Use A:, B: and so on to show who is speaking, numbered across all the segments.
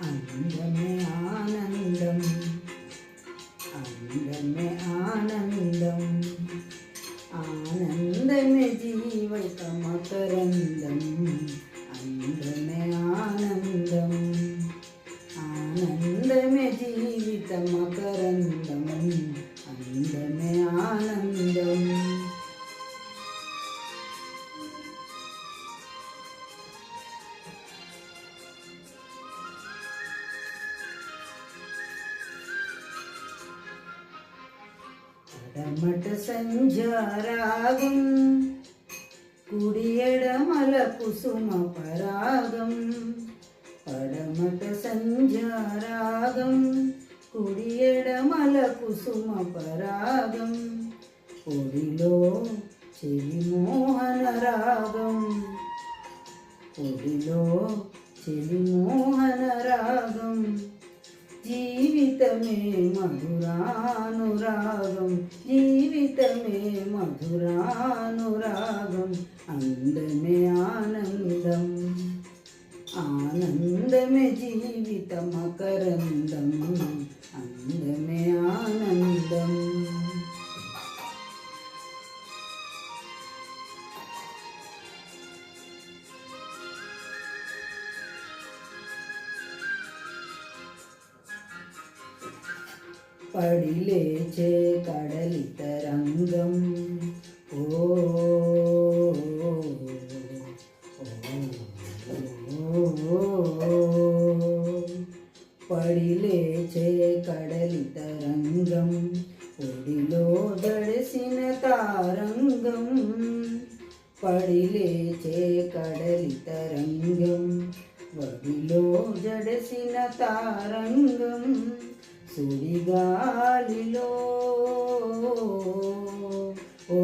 A: అందమే ఆనందం, అందమే ఆనందం, ఆనందమే జీవిత మకరందం. అందమే ఆనందం, ఆనందమే జీవిత మకరందం. అందమే ఆనందం. పడమట సంధ్యారాగం, కుడి ఎడమల కుసుమ పరాగం. పడమట సంధ్యారాగం, కుడి ఎడమల కుసుమ పరాగం. ఒడిలో చెలిమోహన రాగం, ఒడిలో చెలిమోహన రాగం. జీవితమే మధురానురాగం, జీవితమే మధురానురాగం. అందమే ఆనందం, ఆనందమే జీవిత మకరందం. అందమే ఆనందం. పడిలేచే కడలి తరంగం, ఓ పడిలేచే కడలి తరంగం. ఒడిలో జడిసిన తారంగం, పడిలేచే కడలి తరంగం. ఒడిలో జడిసిన తారంగం. సుడిగాలిలో ఓ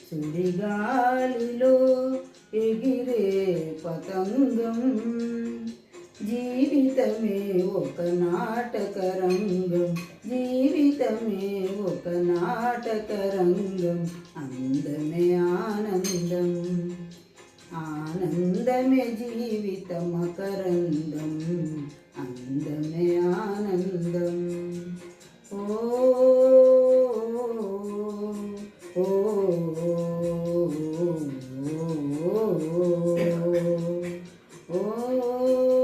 A: సుడిగాలిలో ఎగిరే పతంగం. జీవితమే ఒక నాటక రంగం, జీవితమే ఒక నాటక రంగం. అందమే ఆనందం, ఆనందమే జీవిత మకరందం. అందమే ఆనందం. ఓ ఓ ఓ ఓ